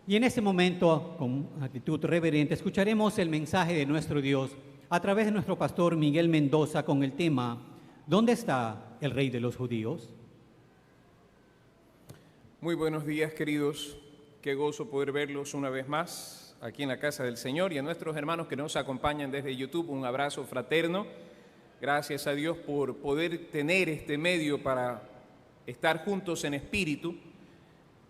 Y en este momento, con actitud reverente, escucharemos el mensaje de nuestro Dios a través de nuestro pastor Miguel Mendoza con el tema ¿Dónde está el Rey de los Judíos? Muy buenos días, queridos. Qué gozo poder verlos una vez más aquí en la casa del Señor, y a nuestros hermanos que nos acompañan desde YouTube, un abrazo fraterno. Gracias a Dios por poder tener este medio para estar juntos en espíritu.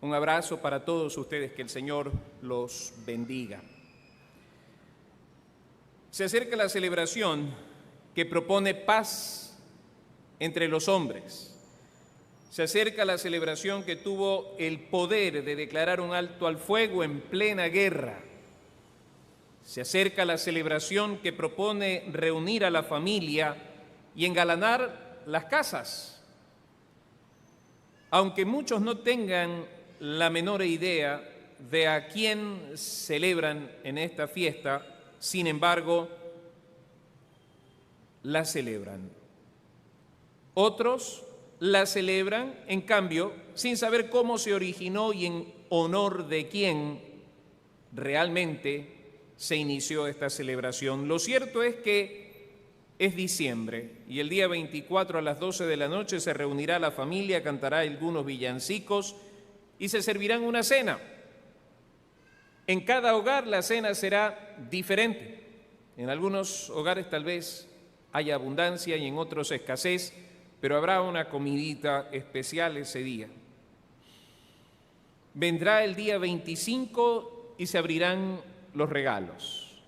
Un abrazo para todos ustedes, que el Señor los bendiga. Se acerca la celebración que propone paz entre los hombres. Se acerca la celebración que tuvo el poder de declarar un alto al fuego en plena guerra. Se acerca la celebración que propone reunir a la familia y engalanar las casas. Aunque muchos no tengan la menor idea de a quién celebran en esta fiesta, sin embargo, la celebran. Otros la celebran, en cambio, sin saber cómo se originó y en honor de quién realmente se inició esta celebración. Lo cierto es que es diciembre y el día 24 a las 12 de la noche se reunirá la familia, cantará algunos villancicos y se servirán una cena. En cada hogar la cena será diferente. En algunos hogares tal vez haya abundancia y en otros escasez, pero habrá una comidita especial ese día. Vendrá el día 25 y se abrirán los regalos.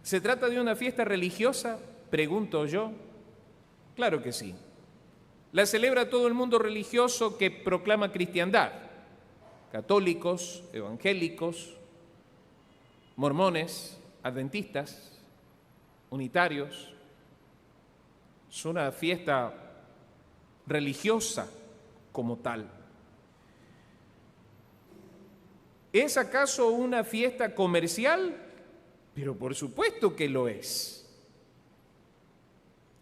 ¿Se trata de una fiesta religiosa? Pregunto yo. Claro que sí. La celebra todo el mundo religioso que proclama cristiandad. Católicos, evangélicos, mormones, adventistas, unitarios. Es una fiesta religiosa como tal. ¿Es acaso una fiesta comercial? Pero por supuesto que lo es.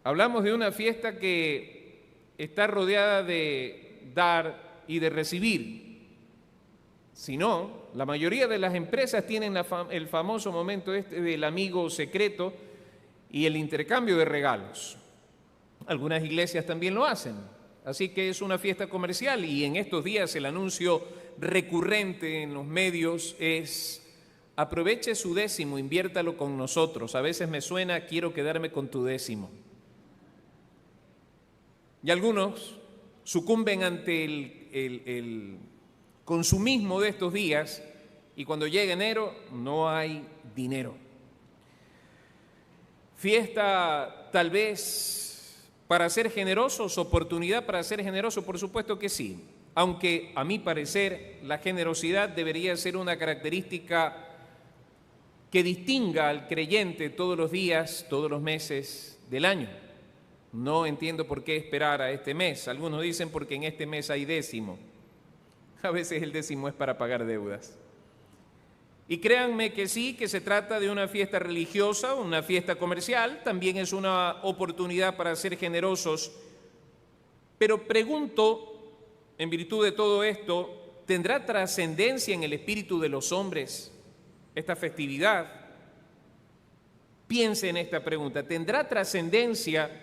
Hablamos de una fiesta que está rodeada de dar y de recibir. Si no, la mayoría de las empresas tienen el famoso momento del amigo secreto y el intercambio de regalos. Algunas iglesias también lo hacen, así que es una fiesta comercial, y en estos días el anuncio recurrente en los medios es: aproveche su décimo, inviértalo con nosotros. A veces me suena, quiero quedarme con tu décimo. Y algunos sucumben ante el consumismo de estos días, y cuando llega enero no hay dinero. Fiesta tal vez para ser generosos, oportunidad para ser generosos, por supuesto que sí, aunque a mi parecer la generosidad debería ser una característica que distinga al creyente todos los días, todos los meses del año. No entiendo por qué esperar a este mes. Algunos dicen porque en este mes hay décimo. A veces el décimo es para pagar deudas. Y créanme que sí, que se trata de una fiesta religiosa, una fiesta comercial, también es una oportunidad para ser generosos. Pero pregunto, en virtud de todo esto, ¿tendrá trascendencia en el espíritu de los hombres esta festividad? Piense en esta pregunta, ¿tendrá trascendencia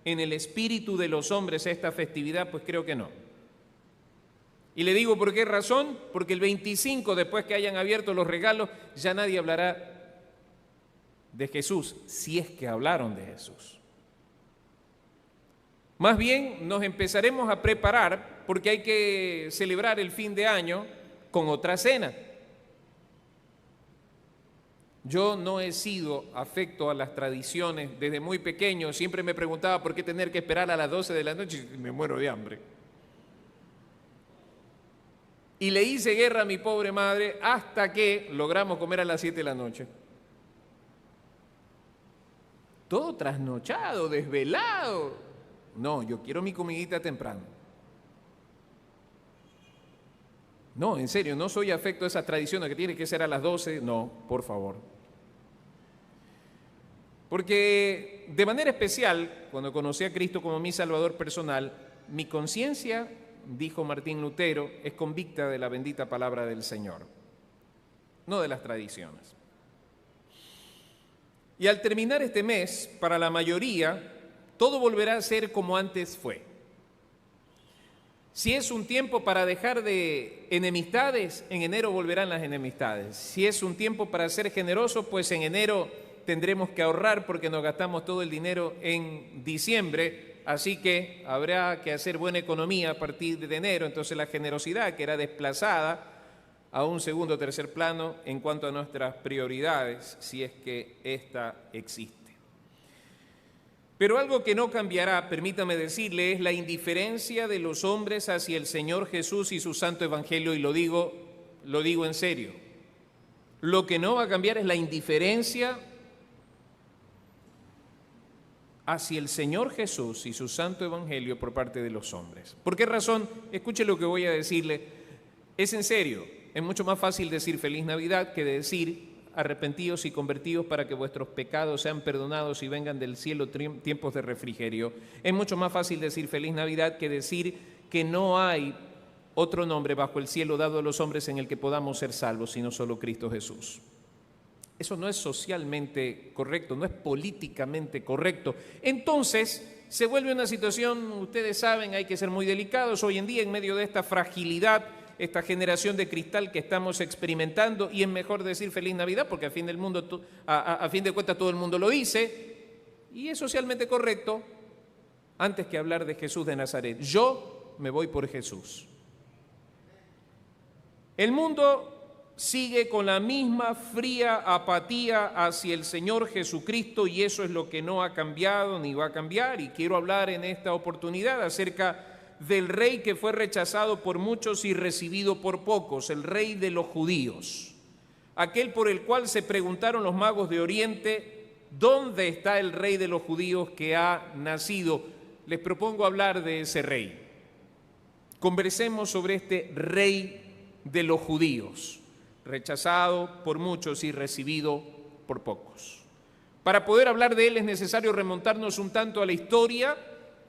en el espíritu de los hombres esta festividad? Pues creo que no. Y le digo por qué razón, porque el 25, después que hayan abierto los regalos, ya nadie hablará de Jesús, si es que hablaron de Jesús. Más bien nos empezaremos a preparar, porque hay que celebrar el fin de año con otra cena. Yo no he sido afecto a las tradiciones desde muy pequeño. Siempre me preguntaba por qué tener que esperar a las 12 de la noche y me muero de hambre. Y le hice guerra a mi pobre madre hasta que logramos comer a las 7 de la noche. Todo trasnochado, desvelado. No, yo quiero mi comidita temprano. No, en serio, no soy afecto a esas tradiciones que tiene que ser a las 12. No, por favor. Porque de manera especial, cuando conocí a Cristo como mi Salvador personal, mi conciencia dijo Martín Lutero, es convicta de la bendita palabra del Señor, no de las tradiciones. Y al terminar este mes, para la mayoría, todo volverá a ser como antes fue. Si es un tiempo para dejar de enemistades, en enero volverán las enemistades. Si es un tiempo para ser generosos, pues en enero tendremos que ahorrar porque nos gastamos todo el dinero en diciembre. Así que habrá que hacer buena economía a partir de enero. Entonces la generosidad quedará desplazada a un segundo o tercer plano en cuanto a nuestras prioridades, si es que ésta existe. Pero algo que no cambiará, permítame decirle, es la indiferencia de los hombres hacia el Señor Jesús y su santo evangelio, y lo digo en serio. Lo que no va a cambiar es la indiferencia hacia el Señor Jesús y su santo evangelio por parte de los hombres. ¿Por qué razón? Escuche lo que voy a decirle. Es en serio. Es mucho más fácil decir Feliz Navidad que decir arrepentidos y convertidos para que vuestros pecados sean perdonados y vengan del cielo tiempos de refrigerio. Es mucho más fácil decir Feliz Navidad que decir que no hay otro nombre bajo el cielo dado a los hombres en el que podamos ser salvos, sino solo Cristo Jesús. Eso no es socialmente correcto, no es políticamente correcto. Entonces, se vuelve una situación, ustedes saben, hay que ser muy delicados hoy en día en medio de esta fragilidad, esta generación de cristal que estamos experimentando, y es mejor decir Feliz Navidad porque a fin de cuentas todo el mundo lo dice, y es socialmente correcto antes que hablar de Jesús de Nazaret. Yo me voy por Jesús. El mundo sigue con la misma fría apatía hacia el Señor Jesucristo, y eso es lo que no ha cambiado ni va a cambiar. Y quiero hablar en esta oportunidad acerca del rey que fue rechazado por muchos y recibido por pocos, el rey de los judíos, aquel por el cual se preguntaron los magos de Oriente, ¿dónde está el rey de los judíos que ha nacido? Les propongo hablar de ese rey. Conversemos sobre este rey de los judíos, rechazado por muchos y recibido por pocos. Para poder hablar de él es necesario remontarnos un tanto a la historia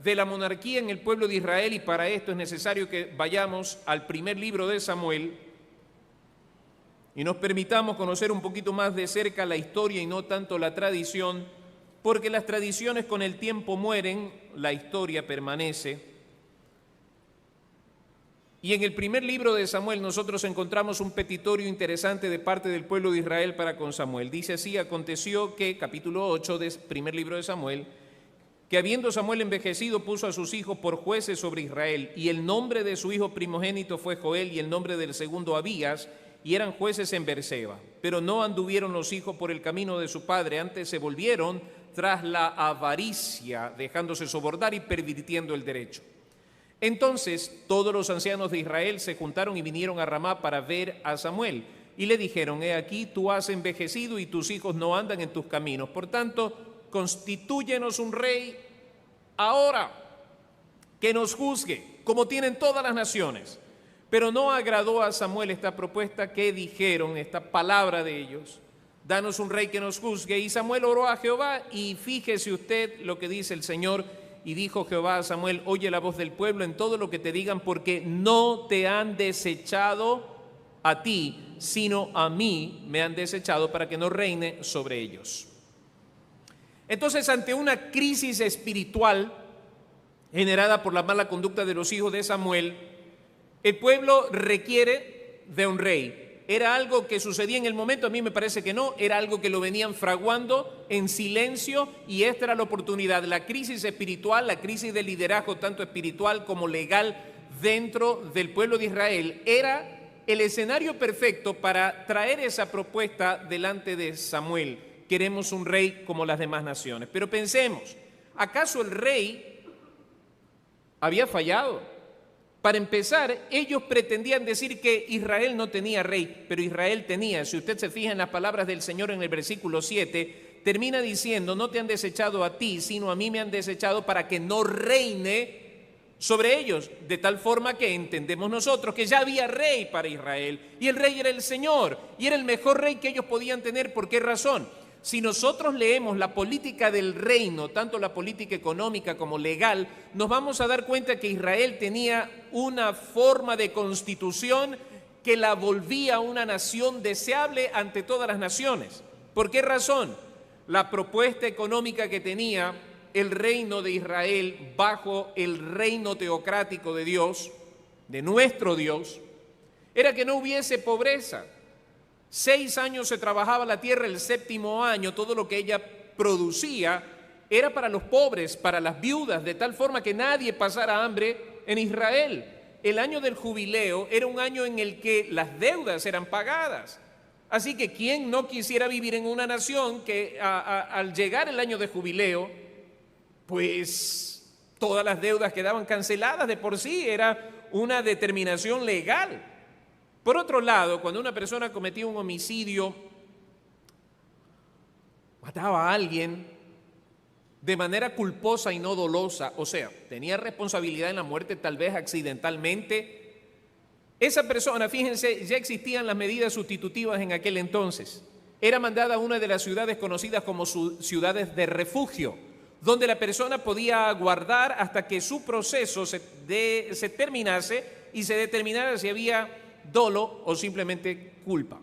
de la monarquía en el pueblo de Israel, y para esto es necesario que vayamos al primer libro de Samuel y nos permitamos conocer un poquito más de cerca la historia y no tanto la tradición, porque las tradiciones con el tiempo mueren, la historia permanece. Y en el primer libro de Samuel nosotros encontramos un petitorio interesante de parte del pueblo de Israel para con Samuel. Dice así: aconteció que, capítulo 8 del primer libro de Samuel, que habiendo Samuel envejecido puso a sus hijos por jueces sobre Israel, y el nombre de su hijo primogénito fue Joel, y el nombre del segundo Abías, y eran jueces en Beerseba. Pero no anduvieron los hijos por el camino de su padre, antes se volvieron tras la avaricia, dejándose sobornar y pervirtiendo el derecho. Entonces todos los ancianos de Israel se juntaron y vinieron a Ramá para ver a Samuel, y le dijeron: he aquí, tú has envejecido y tus hijos no andan en tus caminos, por tanto, constitúyenos un rey ahora que nos juzgue, como tienen todas las naciones. Pero no agradó a Samuel esta propuesta que dijeron, esta palabra de ellos: danos un rey que nos juzgue. Y Samuel oró a Jehová, y fíjese usted lo que dice el Señor: y dijo Jehová a Samuel: oye la voz del pueblo en todo lo que te digan, porque no te han desechado a ti, sino a mí me han desechado para que no reine sobre ellos. Entonces, ante una crisis espiritual generada por la mala conducta de los hijos de Samuel, el pueblo requiere de un rey. ¿Era algo que sucedía en el momento? A mí me parece que no. Era algo que lo venían fraguando en silencio, y esta era la oportunidad. La crisis espiritual, la crisis de liderazgo tanto espiritual como legal dentro del pueblo de Israel, era el escenario perfecto para traer esa propuesta delante de Samuel. Queremos un rey como las demás naciones. Pero pensemos, ¿acaso el rey había fallado? Para empezar, ellos pretendían decir que Israel no tenía rey, pero Israel tenía. Si usted se fija en las palabras del Señor en el versículo 7, termina diciendo: no te han desechado a ti, sino a mí me han desechado para que no reine sobre ellos. De tal forma que entendemos nosotros que ya había rey para Israel, y el rey era el Señor, y era el mejor rey que ellos podían tener. ¿Por qué razón? Si nosotros leemos la política del reino, tanto la política económica como legal, nos vamos a dar cuenta que Israel tenía una forma de constitución que la volvía una nación deseable ante todas las naciones. ¿Por qué razón? La propuesta económica que tenía el reino de Israel bajo el reino teocrático de Dios, de nuestro Dios, era que no hubiese pobreza. 6 años se trabajaba la tierra, el 7º año todo lo que ella producía era para los pobres, para las viudas, de tal forma que nadie pasara hambre en Israel. El año del jubileo era un año en el que las deudas eran pagadas. Así que ¿quién no quisiera vivir en una nación que al llegar el año de jubileo, pues todas las deudas quedaban canceladas de por sí? Era una determinación legal. Por otro lado, cuando una persona cometía un homicidio, mataba a alguien de manera culposa y no dolosa, o sea, tenía responsabilidad en la muerte tal vez accidentalmente, esa persona, fíjense, ya existían las medidas sustitutivas en aquel entonces. Era mandada a una de las ciudades conocidas como ciudades de refugio, donde la persona podía aguardar hasta que su proceso se terminase y se determinara si había dolo o simplemente culpa.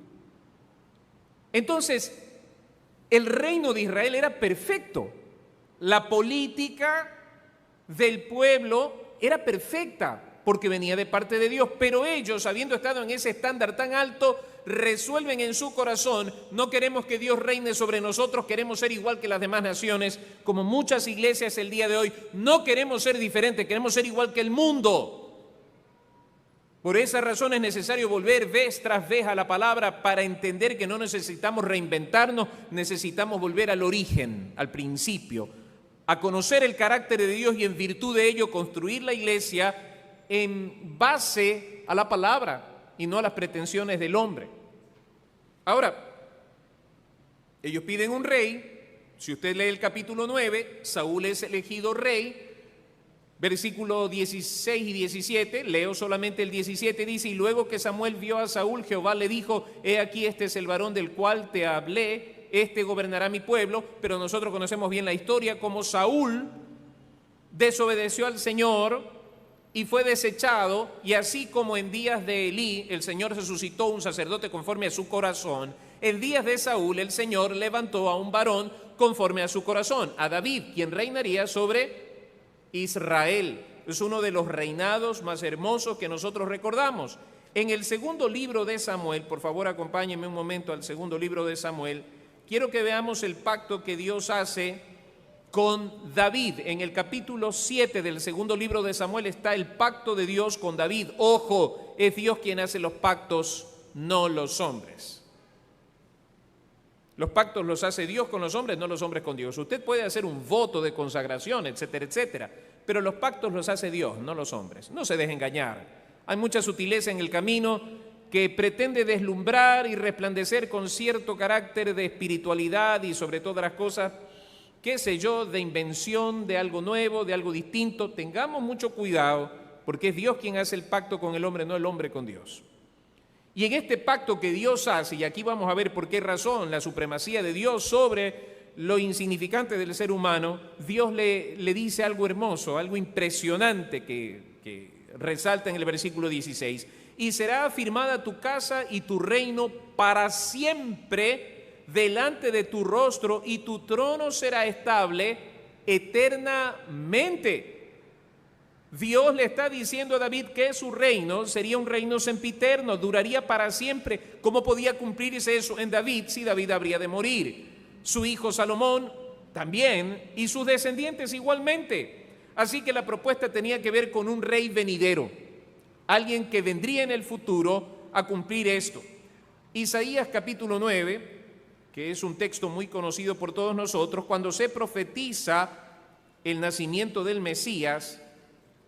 Entonces, el reino de Israel era perfecto. La política del pueblo era perfecta porque venía de parte de Dios, pero ellos, habiendo estado en ese estándar tan alto, resuelven en su corazón: no queremos que Dios reine sobre nosotros, queremos ser igual que las demás naciones, como muchas iglesias el día de hoy. No queremos ser diferentes, queremos ser igual que el mundo. Por esa razón es necesario volver vez tras vez a la palabra para entender que no necesitamos reinventarnos, necesitamos volver al origen, al principio, a conocer el carácter de Dios y en virtud de ello construir la iglesia en base a la palabra y no a las pretensiones del hombre. Ahora, ellos piden un rey. Si usted lee el capítulo 9, Saúl es elegido rey. Versículo 16 y 17, leo solamente el 17, dice: y luego que Samuel vio a Saúl, Jehová le dijo: he aquí, este es el varón del cual te hablé, este gobernará mi pueblo. Pero nosotros conocemos bien la historia, como Saúl desobedeció al Señor y fue desechado, y así como en días de Elí el Señor resucitó un sacerdote conforme a su corazón, en días de Saúl el Señor levantó a un varón conforme a su corazón, a David, quien reinaría sobre Israel. Es uno de los reinados más hermosos que nosotros recordamos. En el segundo libro de Samuel, por favor acompáñenme un momento al segundo libro de Samuel, quiero que veamos el pacto que Dios hace con David. En el capítulo 7 del segundo libro de Samuel está el pacto de Dios con David. Ojo, es Dios quien hace los pactos, no los hombres. Los pactos los hace Dios con los hombres, no los hombres con Dios. Usted puede hacer un voto de consagración, etcétera, etcétera, pero los pactos los hace Dios, no los hombres. No se deje engañar. Hay mucha sutileza en el camino que pretende deslumbrar y resplandecer con cierto carácter de espiritualidad y sobre todas las cosas, qué sé yo, de invención, de algo nuevo, de algo distinto. Tengamos mucho cuidado, porque es Dios quien hace el pacto con el hombre, no el hombre con Dios. Y en este pacto que Dios hace, y aquí vamos a ver por qué razón, la supremacía de Dios sobre lo insignificante del ser humano, Dios le dice algo hermoso, algo impresionante que resalta en el versículo 16. Y será afirmada tu casa y tu reino para siempre delante de tu rostro, y tu trono será estable eternamente. Dios le está diciendo a David que su reino sería un reino sempiterno, duraría para siempre. ¿Cómo podía cumplirse eso en David si David habría de morir? Su hijo Salomón también, y sus descendientes igualmente. Así que la propuesta tenía que ver con un rey venidero, alguien que vendría en el futuro a cumplir esto. Isaías capítulo 9, que es un texto muy conocido por todos nosotros, cuando se profetiza el nacimiento del Mesías,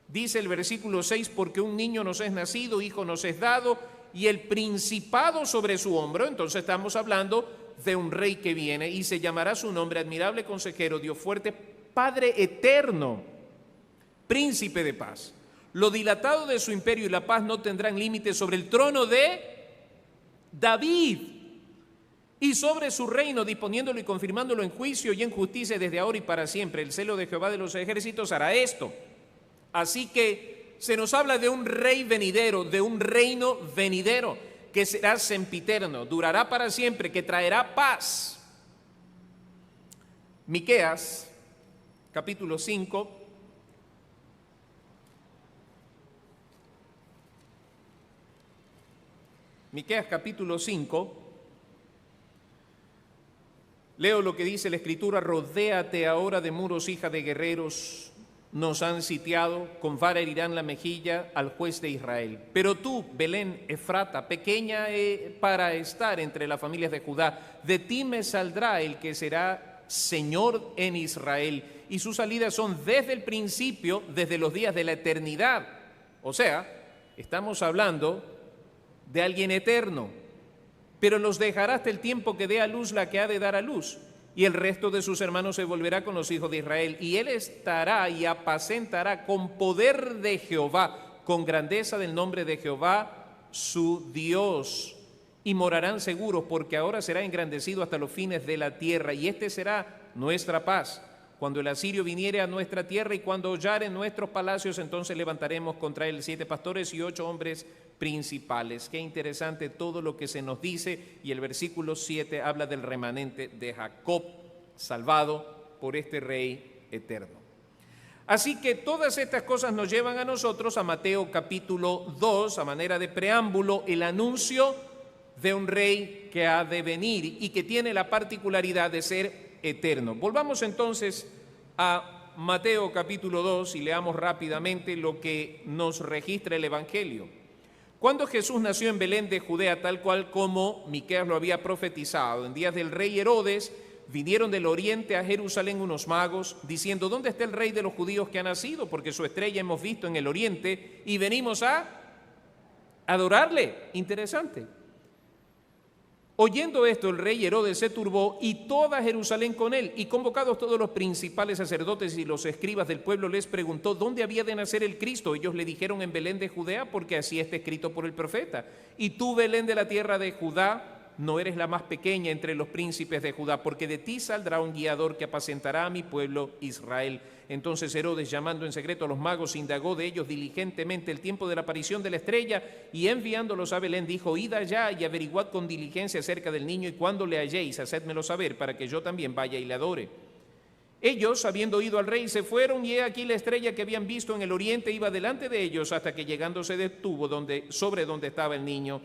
dice el versículo 6, porque un niño nos es nacido, hijo nos es dado, y el principado sobre su hombro. Entonces estamos hablando de un rey que viene, y se llamará su nombre admirable consejero, Dios fuerte, Padre eterno, príncipe de paz. Lo dilatado de su imperio y la paz no tendrán límites sobre el trono de David y sobre su reino, disponiéndolo y confirmándolo en juicio y en justicia desde ahora y para siempre. El celo de Jehová de los ejércitos hará esto. Así que se nos habla de un rey venidero, de un reino venidero, que será sempiterno, durará para siempre, que traerá paz. Miqueas, capítulo 5. Miqueas, capítulo 5. Leo lo que dice la Escritura: rodéate ahora de muros, hija de guerreros, nos han sitiado, con vara herirán la mejilla al juez de Israel. Pero tú, Belén Efrata, pequeña para estar entre las familias de Judá, de ti me saldrá el que será Señor en Israel, y sus salidas son desde el principio, desde los días de la eternidad. O sea, estamos hablando de alguien eterno. Pero los dejará hasta el tiempo que dé a luz la que ha de dar a luz, y el resto de sus hermanos se volverá con los hijos de Israel, y él estará y apacentará con poder de Jehová, con grandeza del nombre de Jehová su Dios, y morarán seguros, porque ahora será engrandecido hasta los fines de la tierra, y este será nuestra paz. Cuando el asirio viniere a nuestra tierra y cuando hollare en nuestros palacios, entonces levantaremos contra él 7 pastores y 8 hombres principales. Qué interesante todo lo que se nos dice, y el versículo 7 habla del remanente de Jacob, salvado por este rey eterno. Así que todas estas cosas nos llevan a nosotros a Mateo capítulo 2, a manera de preámbulo, el anuncio de un rey que ha de venir y que tiene la particularidad de ser eterno. Volvamos entonces a Mateo capítulo 2 y leamos rápidamente lo que nos registra el Evangelio. Cuando Jesús nació en Belén de Judea, tal cual como Miqueas lo había profetizado, en días del rey Herodes, vinieron del oriente a Jerusalén unos magos, diciendo: ¿dónde está el rey de los judíos que ha nacido? Porque su estrella hemos visto en el oriente y venimos a adorarle. Interesante. Oyendo esto, el rey Herodes se turbó y toda Jerusalén con él, y convocados todos los principales sacerdotes y los escribas del pueblo, les preguntó dónde había de nacer el Cristo. Ellos le dijeron: en Belén de Judea, porque así está escrito por el profeta. Y tú, Belén de la tierra de Judá, no eres la más pequeña entre los príncipes de Judá, porque de ti saldrá un guiador que apacentará a mi pueblo Israel. Entonces Herodes, llamando en secreto a los magos, indagó de ellos diligentemente el tiempo de la aparición de la estrella, y enviándolos a Belén dijo: id allá y averiguad con diligencia acerca del niño, y cuando le halléis, hacedmelo saber, para que yo también vaya y le adore. Ellos, habiendo oído al rey, se fueron, y he aquí la estrella que habían visto en el oriente iba delante de ellos, hasta que llegando se detuvo sobre donde estaba el niño.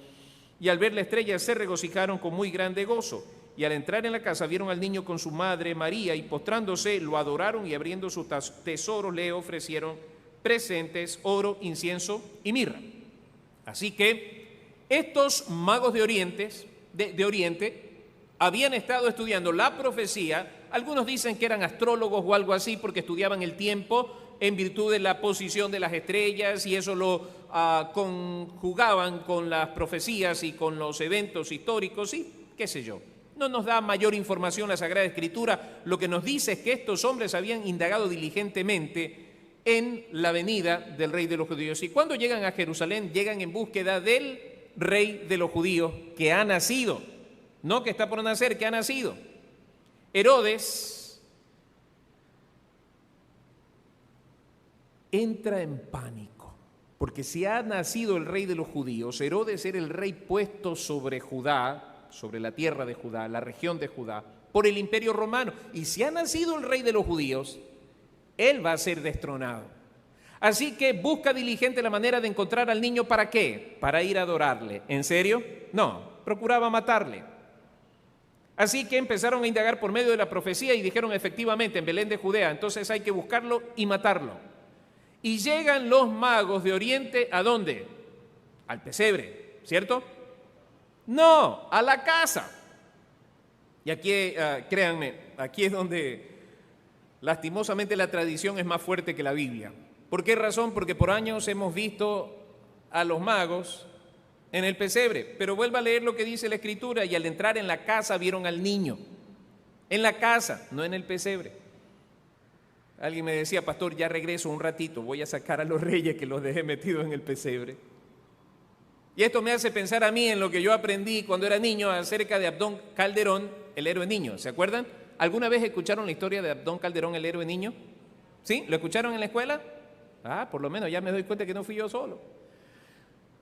Y al ver la estrella se regocijaron con muy grande gozo. Y al entrar en la casa vieron al niño con su madre María, y postrándose lo adoraron, y abriendo sus tesoros le ofrecieron presentes, oro, incienso y mirra. Así que estos magos de Oriente habían estado estudiando la profecía. Algunos dicen que eran astrólogos o algo así, porque estudiaban el tiempo en virtud de la posición de las estrellas, y eso lo conjugaban con las profecías y con los eventos históricos y qué sé yo. No nos da mayor información la Sagrada Escritura. Lo que nos dice es que estos hombres habían indagado diligentemente en la venida del rey de los judíos, y cuando llegan a Jerusalén llegan en búsqueda del rey de los judíos que ha nacido, no que está por nacer, que ha nacido. Herodes entra en pánico, porque si ha nacido el rey de los judíos, Herodes era el rey puesto sobre Judá, sobre la tierra de Judá, la región de Judá, por el imperio romano. Y si ha nacido el rey de los judíos, él va a ser destronado. Así que busca diligente la manera de encontrar al niño. ¿Para qué? Para ir a adorarle. ¿En serio? No, procuraba matarle. Así que empezaron a indagar por medio de la profecía y dijeron: efectivamente, en Belén de Judea, entonces hay que buscarlo y matarlo. Y llegan los magos de Oriente, ¿a dónde? Al pesebre, ¿cierto? No, a la casa. Y aquí, créanme, aquí es donde lastimosamente la tradición es más fuerte que la Biblia. ¿Por qué razón? Porque por años hemos visto a los magos en el pesebre. Pero vuelva a leer lo que dice la Escritura: y al entrar en la casa vieron al niño. En la casa, no en el pesebre. Alguien me decía: pastor, ya regreso un ratito, voy a sacar a los reyes que los dejé metidos en el pesebre. Y esto me hace pensar a mí en lo que yo aprendí cuando era niño acerca de Abdón Calderón, el héroe niño. ¿Se acuerdan? ¿Alguna vez escucharon la historia de Abdón Calderón, el héroe niño? ¿Sí? ¿Lo escucharon en la escuela? Por lo menos ya me doy cuenta que no fui yo solo.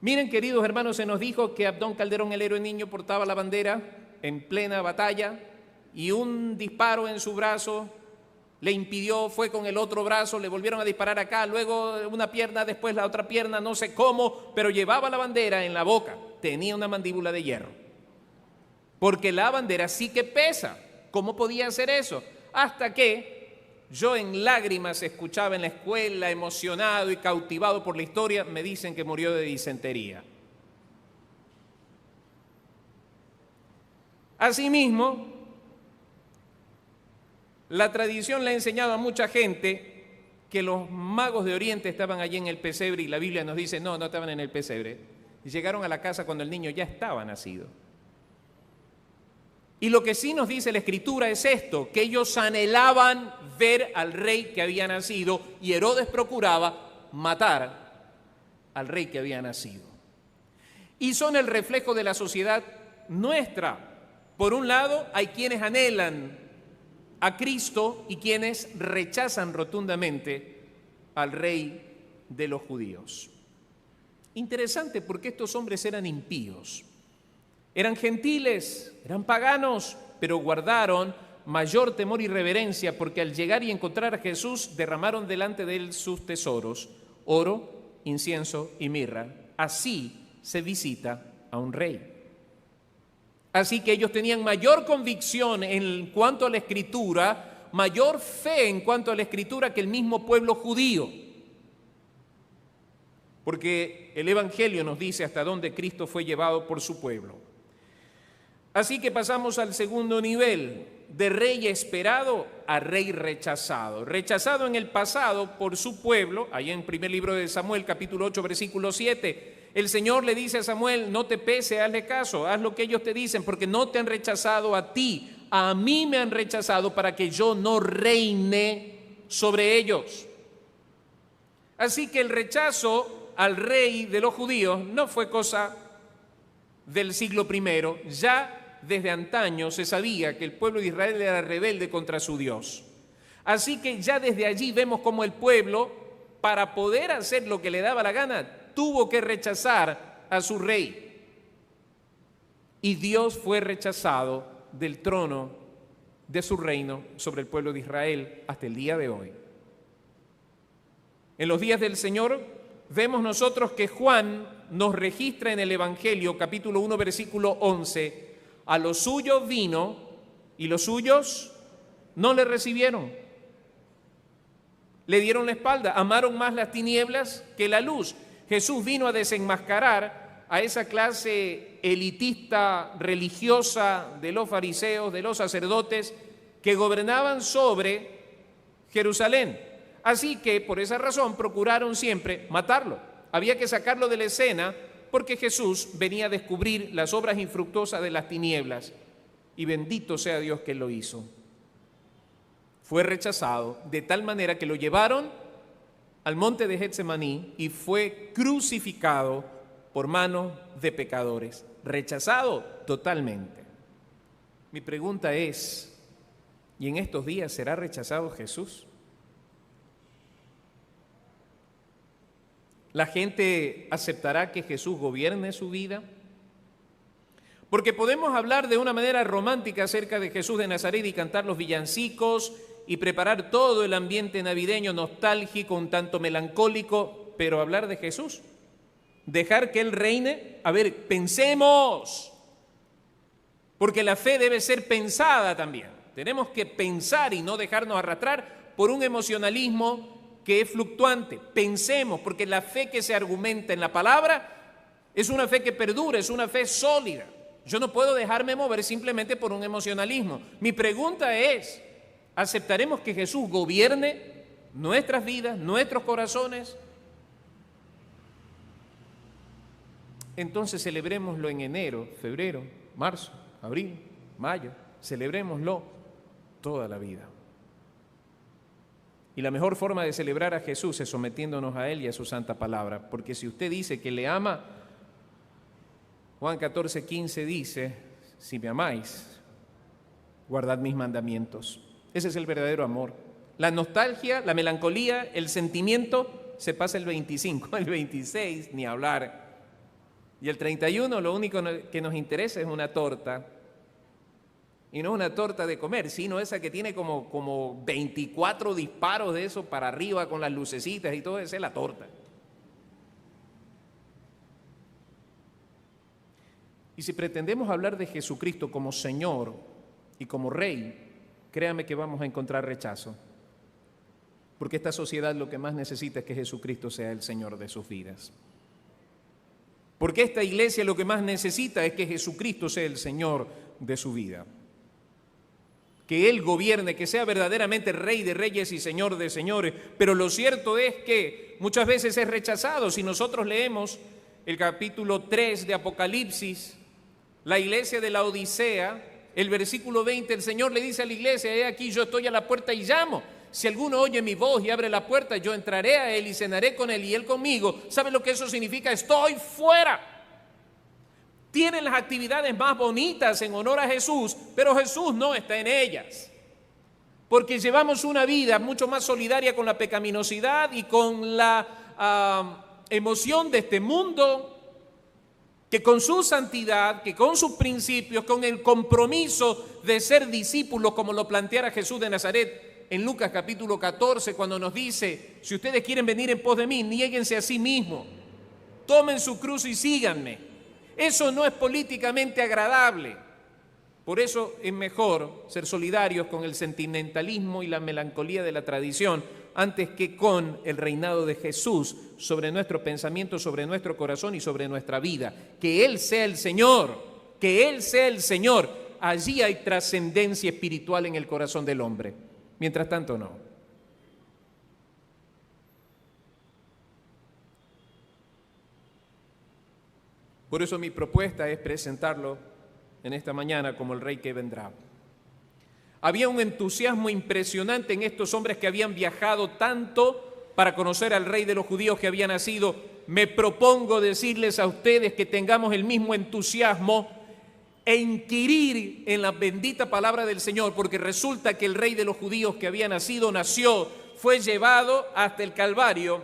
Miren, queridos hermanos, se nos dijo que Abdón Calderón, el héroe niño, portaba la bandera en plena batalla y un disparo en su brazo le impidió, fue con el otro brazo, le volvieron a disparar acá, luego una pierna, después la otra pierna, no sé cómo, pero llevaba la bandera en la boca, tenía una mandíbula de hierro. Porque la bandera sí que pesa. ¿Cómo podía hacer eso? Hasta que yo en lágrimas escuchaba en la escuela, emocionado y cautivado por la historia, me dicen que murió de disentería. Asimismo, la tradición le ha enseñado a mucha gente que los magos de Oriente estaban allí en el pesebre y la Biblia nos dice, no estaban en el pesebre. Llegaron a la casa cuando el niño ya estaba nacido. Y lo que sí nos dice la Escritura es esto, que ellos anhelaban ver al rey que había nacido y Herodes procuraba matar al rey que había nacido. Y son el reflejo de la sociedad nuestra. Por un lado, hay quienes anhelan a Cristo y quienes rechazan rotundamente al rey de los judíos. Interesante porque estos hombres eran impíos, eran gentiles, eran paganos, pero guardaron mayor temor y reverencia porque al llegar y encontrar a Jesús derramaron delante de él sus tesoros, oro, incienso y mirra. Así se visita a un rey. Así que ellos tenían mayor convicción en cuanto a la Escritura, mayor fe en cuanto a la Escritura que el mismo pueblo judío. Porque el Evangelio nos dice hasta dónde Cristo fue llevado por su pueblo. Así que pasamos al segundo nivel, de rey esperado a rey rechazado. Rechazado en el pasado por su pueblo, ahí en primer libro de Samuel, capítulo 8, versículo 7. El Señor le dice a Samuel, no te pese, hazle caso, haz lo que ellos te dicen, porque no te han rechazado a ti, a mí me han rechazado para que yo no reine sobre ellos. Así que el rechazo al rey de los judíos no fue cosa del siglo I, ya desde antaño se sabía que el pueblo de Israel era rebelde contra su Dios. Así que ya desde allí vemos cómo el pueblo, para poder hacer lo que le daba la gana, tuvo que rechazar a su rey. Y Dios fue rechazado del trono de su reino sobre el pueblo de Israel hasta el día de hoy. En los días del Señor vemos nosotros que Juan nos registra en el Evangelio, capítulo 1, versículo 11, a los suyos vino y los suyos no le recibieron. Le dieron la espalda, amaron más las tinieblas que la luz. Jesús vino a desenmascarar a esa clase elitista religiosa de los fariseos, de los sacerdotes que gobernaban sobre Jerusalén. Así que por esa razón procuraron siempre matarlo. Había que sacarlo de la escena porque Jesús venía a descubrir las obras infructuosas de las tinieblas y bendito sea Dios que lo hizo. Fue rechazado de tal manera que lo llevaron al monte de Getsemaní y fue crucificado por manos de pecadores, rechazado totalmente. Mi pregunta es, ¿y en estos días será rechazado Jesús? ¿La gente aceptará que Jesús gobierne su vida? Porque podemos hablar de una manera romántica acerca de Jesús de Nazaret y cantar los villancicos y preparar todo el ambiente navideño nostálgico, un tanto melancólico, pero hablar de Jesús, dejar que Él reine. A ver, pensemos, porque la fe debe ser pensada también. Tenemos que pensar y no dejarnos arrastrar por un emocionalismo que es fluctuante. Pensemos, porque la fe que se argumenta en la palabra es una fe que perdura, es una fe sólida. Yo no puedo dejarme mover simplemente por un emocionalismo. Mi pregunta es, ¿aceptaremos que Jesús gobierne nuestras vidas, nuestros corazones? Entonces celebrémoslo en enero, febrero, marzo, abril, mayo. Celebrémoslo toda la vida. Y la mejor forma de celebrar a Jesús es sometiéndonos a Él y a su santa palabra. Porque si usted dice que le ama, Juan 14:15 dice, si me amáis, guardad mis mandamientos. Ese es el verdadero amor. La nostalgia, la melancolía, el sentimiento se pasa el 25, el 26, ni hablar. Y el 31 lo único que nos interesa es una torta. Y no una torta de comer, sino esa que tiene como 24 disparos de eso para arriba con las lucecitas y todo, esa es la torta. Y si pretendemos hablar de Jesucristo como Señor y como Rey, créame que vamos a encontrar rechazo. Porque esta sociedad lo que más necesita es que Jesucristo sea el Señor de sus vidas. Porque esta iglesia lo que más necesita es que Jesucristo sea el Señor de su vida. Que Él gobierne, que sea verdaderamente Rey de reyes y Señor de señores. Pero lo cierto es que muchas veces es rechazado. Si nosotros leemos el capítulo 3 de Apocalipsis, la iglesia de la Odisea, el versículo 20, el Señor le dice a la iglesia, he aquí yo estoy a la puerta y llamo. Si alguno oye mi voz y abre la puerta, yo entraré a él y cenaré con él y él conmigo. ¿Sabe lo que eso significa? Estoy fuera. Tienen las actividades más bonitas en honor a Jesús, pero Jesús no está en ellas. Porque llevamos una vida mucho más solidaria con la pecaminosidad y con la emoción de este mundo, que con su santidad, que con sus principios, con el compromiso de ser discípulos, como lo planteara Jesús de Nazaret en Lucas capítulo 14, cuando nos dice, si ustedes quieren venir en pos de mí, niéguense a sí mismos, tomen su cruz y síganme. Eso no es políticamente agradable. Por eso es mejor ser solidarios con el sentimentalismo y la melancolía de la tradición antes que con el reinado de Jesús sobre nuestro pensamiento, sobre nuestro corazón y sobre nuestra vida. Que Él sea el Señor, que Él sea el Señor. Allí hay trascendencia espiritual en el corazón del hombre. Mientras tanto, no. Por eso mi propuesta es presentarlo en esta mañana como el Rey que vendrá. Había un entusiasmo impresionante en estos hombres que habían viajado tanto para conocer al Rey de los judíos que había nacido. Me propongo decirles a ustedes que tengamos el mismo entusiasmo e inquirir en la bendita palabra del Señor, porque resulta que el Rey de los judíos que había nacido, nació, fue llevado hasta el Calvario,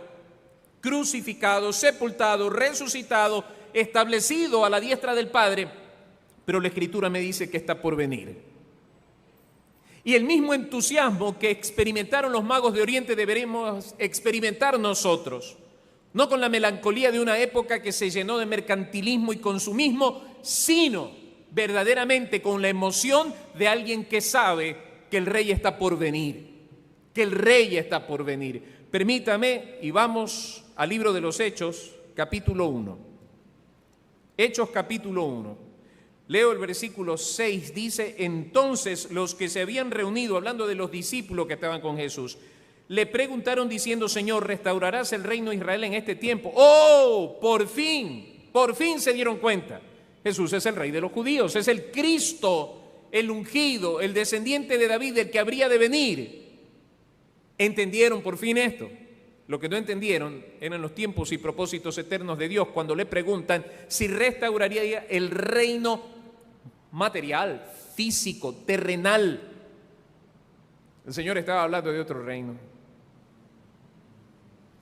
crucificado, sepultado, resucitado, establecido a la diestra del Padre, pero la Escritura me dice que está por venir. Y el mismo entusiasmo que experimentaron los magos de Oriente deberemos experimentar nosotros, no con la melancolía de una época que se llenó de mercantilismo y consumismo, sino verdaderamente con la emoción de alguien que sabe que el Rey está por venir, que el Rey está por venir. Permítame y vamos al libro de los Hechos, capítulo 1. Hechos capítulo 1. Leo el versículo 6, dice, entonces los que se habían reunido, hablando de los discípulos que estaban con Jesús, le preguntaron diciendo, Señor, ¿restaurarás el reino de Israel en este tiempo? ¡Oh! Por fin se dieron cuenta. Jesús es el Rey de los judíos, es el Cristo, el ungido, el descendiente de David, el que habría de venir. ¿Entendieron por fin esto? Lo que no entendieron eran los tiempos y propósitos eternos de Dios cuando le preguntan si restauraría el reino material, físico, terrenal. El Señor estaba hablando de otro reino.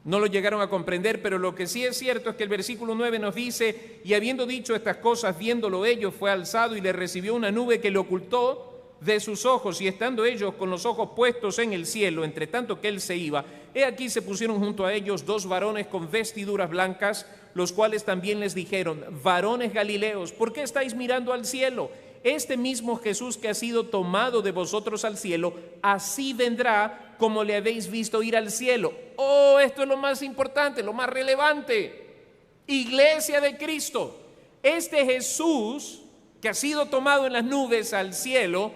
No lo llegaron a comprender, pero lo que sí es cierto es que el versículo 9 nos dice, y habiendo dicho estas cosas, viéndolo ellos, fue alzado y le recibió una nube que le ocultó de sus ojos, y estando ellos con los ojos puestos en el cielo, entre tanto que él se iba, he aquí se pusieron junto a ellos dos varones con vestiduras blancas, los cuales también les dijeron, varones galileos, ¿por qué estáis mirando al cielo? Este mismo Jesús que ha sido tomado de vosotros al cielo, así vendrá como le habéis visto ir al cielo. Oh, esto es lo más importante, lo más relevante. Iglesia de Cristo, este Jesús que ha sido tomado en las nubes al cielo,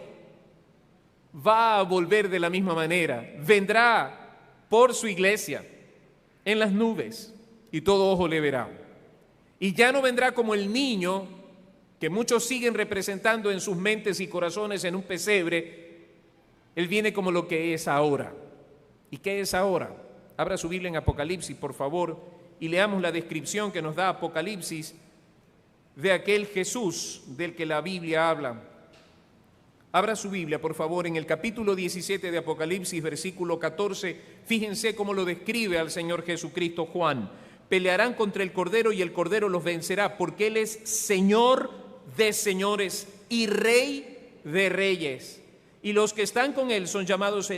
va a volver de la misma manera. Vendrá por su iglesia en las nubes y todo ojo le verá. Y ya no vendrá como el niño que muchos siguen representando en sus mentes y corazones en un pesebre. Él viene como lo que es ahora. ¿Y qué es ahora? Abra su Biblia en Apocalipsis, por favor, y leamos la descripción que nos da Apocalipsis de aquel Jesús del que la Biblia habla. Abra su Biblia, por favor, en el capítulo 17 de Apocalipsis, versículo 14. Fíjense cómo lo describe al Señor Jesucristo Juan. Pelearán contra el Cordero y el Cordero los vencerá, porque Él es Señor de señores y Rey de reyes. Y los que están con Él son llamados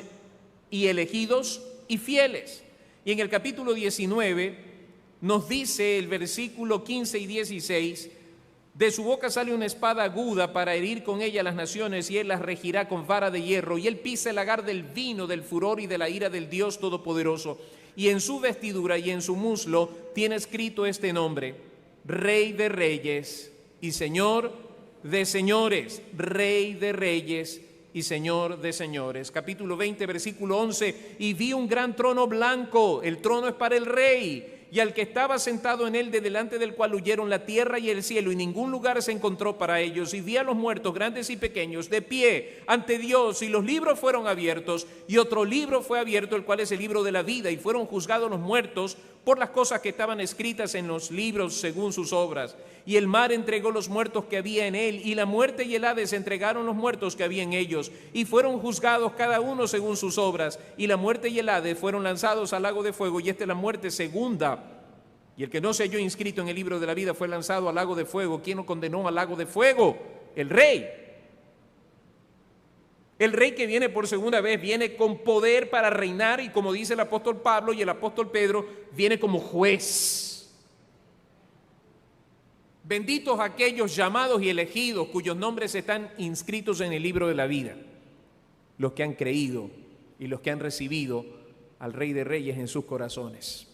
y elegidos y fieles. Y en el capítulo 19 nos dice el versículo 15 y 16: de su boca sale una espada aguda para herir con ella las naciones, y Él las regirá con vara de hierro, y Él pisa el lagar del vino del furor y de la ira del Dios Todopoderoso. Y en su vestidura y en su muslo tiene escrito este nombre: Rey de Reyes y Señor de Señores. Rey de Reyes y Señor de señores. Capítulo 20, versículo 11: y vi un gran trono blanco, el trono es para el Rey, y al que estaba sentado en él, de delante del cual huyeron la tierra y el cielo, y ningún lugar se encontró para ellos. Y vi a los muertos, grandes y pequeños, de pie ante Dios, y los libros fueron abiertos, y otro libro fue abierto, el cual es el libro de la vida, y fueron juzgados los muertos por las cosas que estaban escritas en los libros según sus obras. Y el mar entregó los muertos que había en él, y la muerte y el Hades entregaron los muertos que había en ellos, y fueron juzgados cada uno según sus obras. Y la muerte y el Hades fueron lanzados al lago de fuego, y esta es la muerte segunda. Y el que no se halló inscrito en el libro de la vida fue lanzado al lago de fuego. ¿Quién lo condenó al lago de fuego? El Rey. El Rey que viene por segunda vez viene con poder para reinar, y como dice el apóstol Pablo y el apóstol Pedro, viene como juez. Benditos aquellos llamados y elegidos cuyos nombres están inscritos en el libro de la vida, los que han creído y los que han recibido al Rey de Reyes en sus corazones.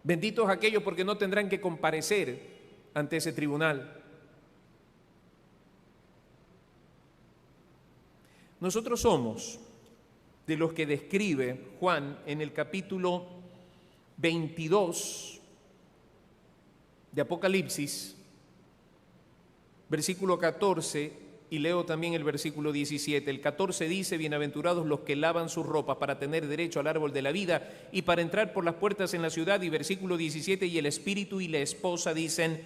Benditos aquellos porque no tendrán que comparecer ante ese tribunal. Nosotros somos de los que describe Juan en el capítulo 22 de Apocalipsis, versículo 14, y leo también el versículo 17. El 14 dice: bienaventurados los que lavan sus ropas para tener derecho al árbol de la vida y para entrar por las puertas en la ciudad. Y versículo 17, y el espíritu y la esposa dicen: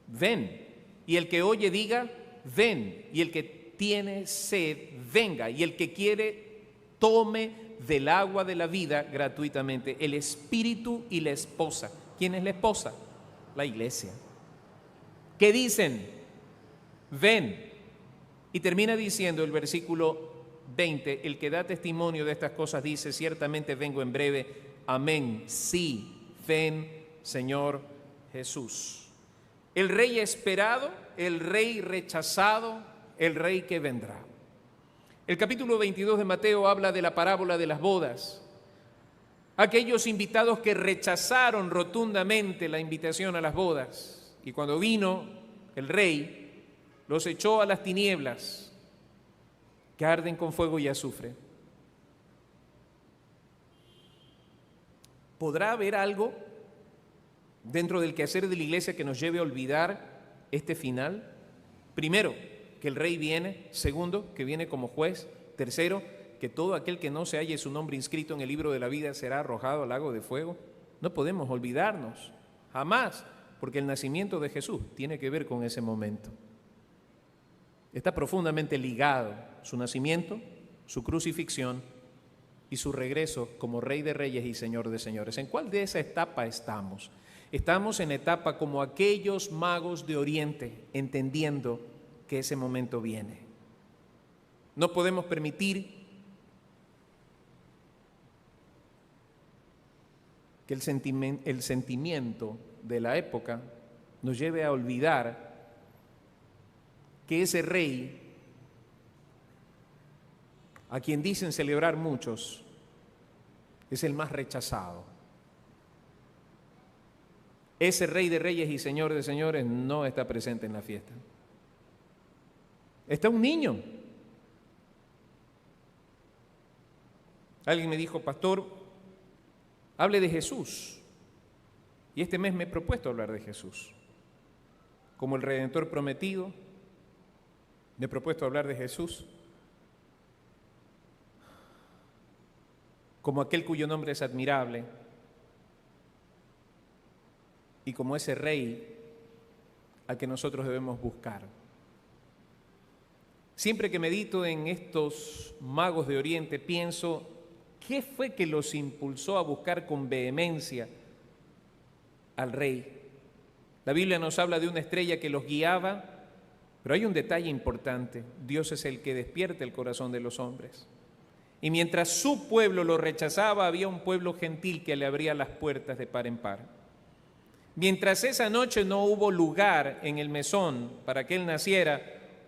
ven. Y el que oye diga: ven. Y el que tiene sed, venga. Y el que quiere, tome del agua de la vida gratuitamente. El espíritu y la esposa. ¿Quién es la esposa? La iglesia. ¿Qué dicen? Ven. Y termina diciendo el versículo 20: el que da testimonio de estas cosas dice: ciertamente vengo en breve. Amén. Sí, ven, Señor Jesús. El Rey esperado, el Rey rechazado, el Rey que vendrá. El capítulo 22 de Mateo habla de la parábola de las bodas. Aquellos invitados que rechazaron rotundamente la invitación a las bodas. Y cuando vino el Rey, los echó a las tinieblas que arden con fuego y azufre. ¿Podrá haber algo dentro del quehacer de la iglesia que nos lleve a olvidar este final? Primero, que el Rey viene. Segundo, que viene como juez. Tercero, que todo aquel que no se halle su nombre inscrito en el libro de la vida será arrojado al lago de fuego. No podemos olvidarnos, jamás, porque el nacimiento de Jesús tiene que ver con ese momento. Está profundamente ligado su nacimiento, su crucifixión y su regreso como Rey de Reyes y Señor de Señores. ¿En cuál de esa etapa estamos? Estamos en etapa como aquellos magos de Oriente, entendiendo que ese momento viene. No podemos permitir que el sentimiento de la época nos lleve a olvidar que ese Rey, a quien dicen celebrar muchos, es el más rechazado. Ese Rey de Reyes y Señor de Señores no está presente en la fiesta. Está un niño. Alguien me dijo: pastor, hable de Jesús. Y este mes me he propuesto hablar de Jesús como el Redentor prometido. Me he propuesto hablar de Jesús como aquel cuyo nombre es admirable y como ese Rey al que nosotros debemos buscar. Siempre que medito en estos magos de Oriente, pienso, ¿qué fue que los impulsó a buscar con vehemencia al rey? La Biblia nos habla de una estrella que los guiaba, pero hay un detalle importante: Dios es el que despierta el corazón de los hombres. Y mientras su pueblo lo rechazaba, había un pueblo gentil que le abría las puertas de par en par. Mientras esa noche no hubo lugar en el mesón para que él naciera,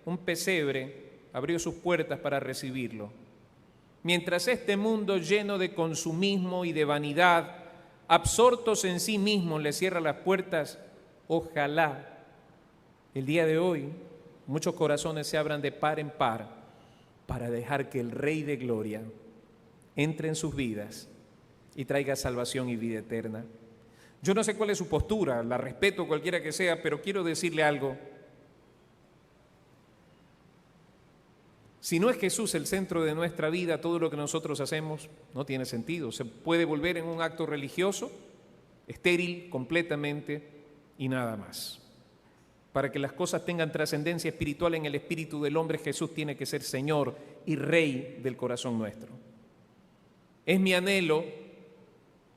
un pesebre abrió sus puertas para recibirlo. Mientras este mundo lleno de consumismo y de vanidad, absortos en sí mismos, le cierra las puertas, ojalá el día de hoy muchos corazones se abran de par en par para dejar que el Rey de Gloria entre en sus vidas y traiga salvación y vida eterna. Yo no sé cuál es su postura, la respeto cualquiera que sea, pero quiero decirle algo. Si no es Jesús el centro de nuestra vida, todo lo que nosotros hacemos no tiene sentido. Se puede volver en un acto religioso, estéril completamente y nada más. Para que las cosas tengan trascendencia espiritual en el espíritu del hombre, Jesús tiene que ser Señor y Rey del corazón nuestro. Es mi anhelo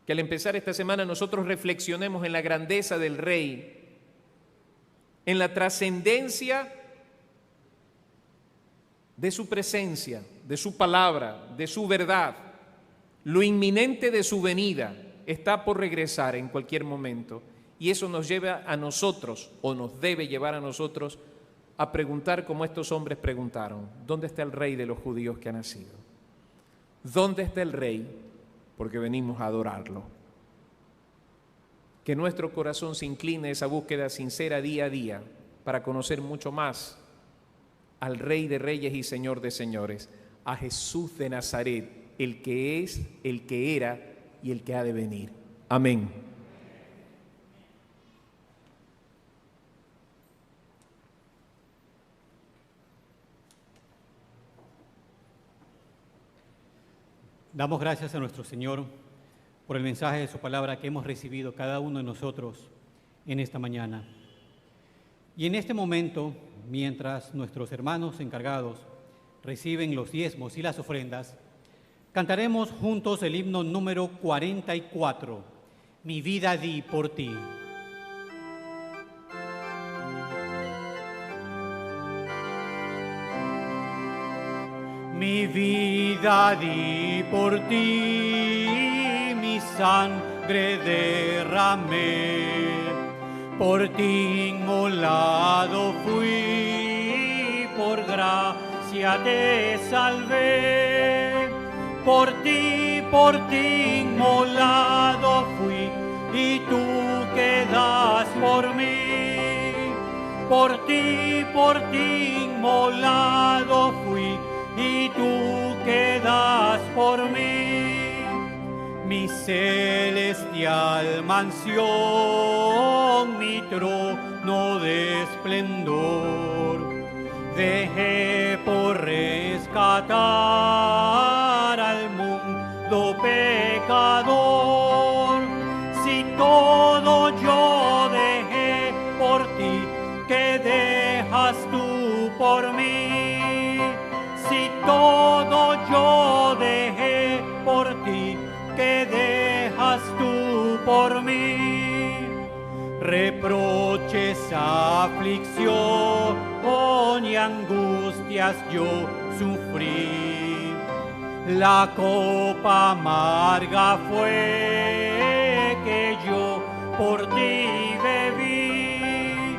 que al empezar esta semana nosotros reflexionemos en la grandeza del Rey, en la trascendencia de su presencia, de su palabra, de su verdad. Lo inminente de su venida está por regresar en cualquier momento. Y eso nos lleva a nosotros, o nos debe llevar a nosotros, a preguntar como estos hombres preguntaron: ¿dónde está el Rey de los judíos que ha nacido? ¿Dónde está el Rey? Porque venimos a adorarlo. Que nuestro corazón se incline a esa búsqueda sincera día a día para conocer mucho más al Rey de Reyes y Señor de Señores, a Jesús de Nazaret, el que es, el que era y el que ha de venir. Amén. Damos gracias a nuestro Señor por el mensaje de su palabra que hemos recibido cada uno de nosotros en esta mañana. Y en este momento, mientras nuestros hermanos encargados reciben los diezmos y las ofrendas, cantaremos juntos el himno número 44, Mi vida di por ti. Mi vida di por ti, mi sangre derramé, por ti inmolado fui, por gracia te salvé. Por ti inmolado fui, y tú quedas por mí. Por ti inmolado fui, y tú quedas por mí. Mi celestial mansión, mi trono de esplendor, dejé por rescatar al mundo pecador. Si todo yo dejé por ti, ¿qué dejas tú por mí? Si todo yo dejé por ti, ¿qué dejas tú por mí? Reproches, aflicción y angustias yo sufrí. La copa amarga fue que yo por ti bebí.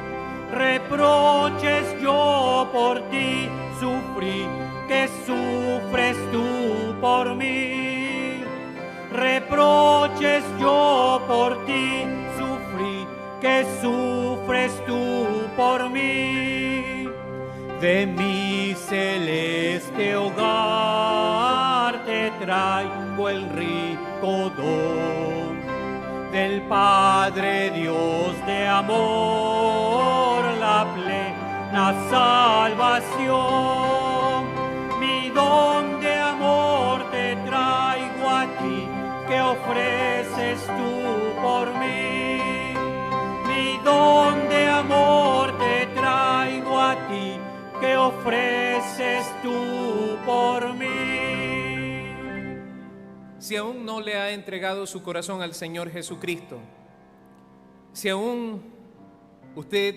Reproches yo por ti sufrí, que sufres tú por mí. Reproches yo por ti sufrí, que sufres tú por mí. De mi celeste hogar te traigo el rico don del Padre Dios de amor, la plena salvación. Mi don de amor te traigo a ti, que ofreces tú por mí. Mi don de amor si aún no le ha entregado su corazón al Señor Jesucristo, si aún usted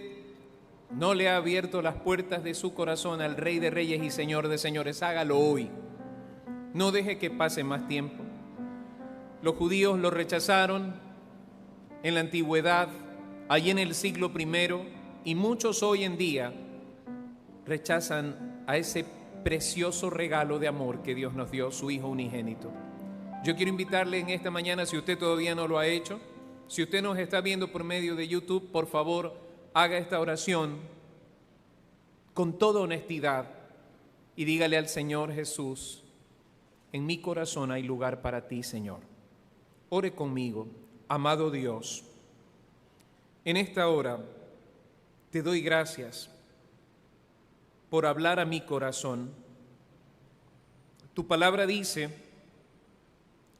no le ha abierto las puertas de su corazón al Rey de Reyes y Señor de Señores, hágalo hoy. No deje que pase más tiempo. Los judíos lo rechazaron en la antigüedad, allí en el siglo I, y muchos hoy en día rechazan a ese precioso regalo de amor que Dios nos dio, su Hijo unigénito. Yo quiero invitarle en esta mañana, si usted todavía no lo ha hecho, si usted nos está viendo por medio de YouTube, por favor, haga esta oración con toda honestidad y dígale al Señor Jesús: en mi corazón hay lugar para ti, Señor. Ore conmigo. Amado Dios, en esta hora te doy gracias por hablar a mi corazón. Tu palabra dice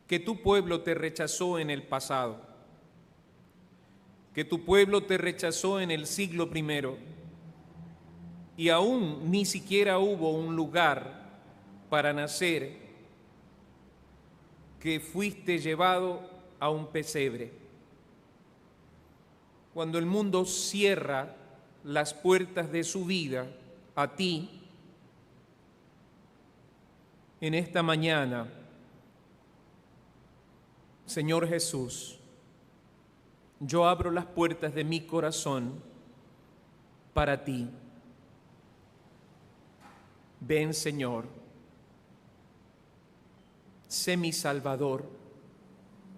que tu pueblo te rechazó en el pasado, que tu pueblo te rechazó en el siglo I, y aún ni siquiera hubo un lugar para nacer, que fuiste llevado a un pesebre. Cuando el mundo cierra las puertas de su vida a ti, en esta mañana, Señor Jesús, yo abro las puertas de mi corazón para ti. Ven, Señor, sé mi Salvador,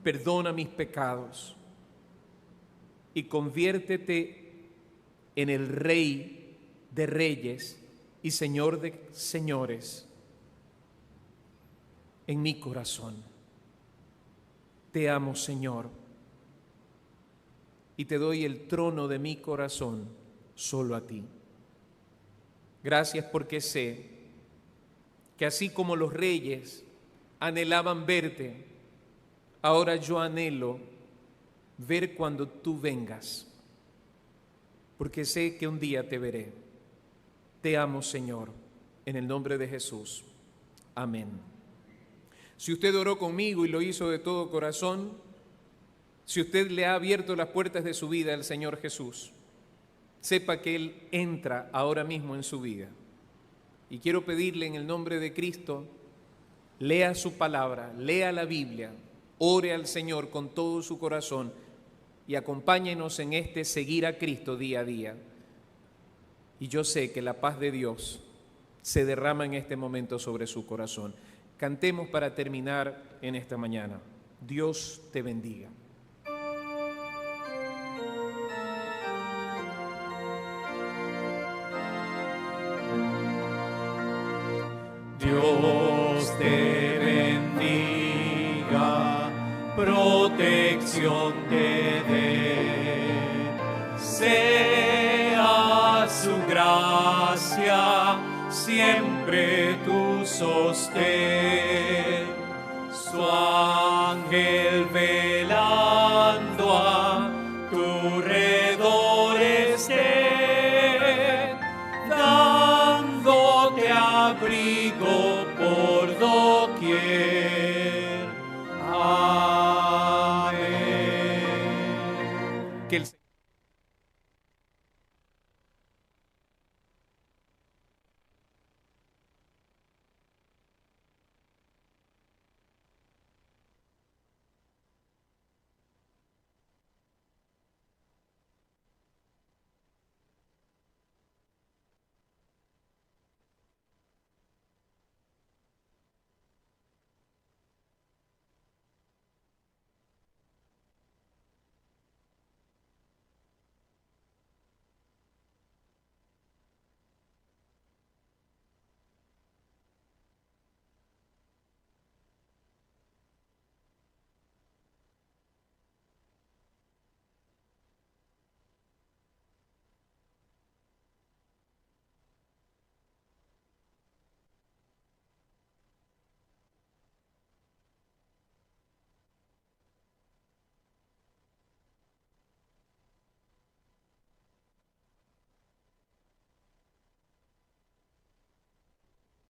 perdona mis pecados y conviértete en el Rey de Reyes y Señor de Señores en mi corazón. Te amo, Señor, y te doy el trono de mi corazón solo a ti. Gracias porque sé que así como los reyes anhelaban verte, ahora yo anhelo ver cuando tú vengas, porque sé que un día te veré. Te amo, Señor, en el nombre de Jesús. Amén. Si usted oró conmigo y lo hizo de todo corazón, si usted le ha abierto las puertas de su vida al Señor Jesús, sepa que Él entra ahora mismo en su vida. Y quiero pedirle en el nombre de Cristo, lea su palabra, lea la Biblia, ore al Señor con todo su corazón y acompáñenos en este seguir a Cristo día a día. Y yo sé que la paz de Dios se derrama en este momento sobre su corazón. Cantemos para terminar en esta mañana. Dios te bendiga. Dios te bendiga, protección te dé, sea su gracia siempre tu sostén, su ángel velando a tu redor esté, dándote abrigo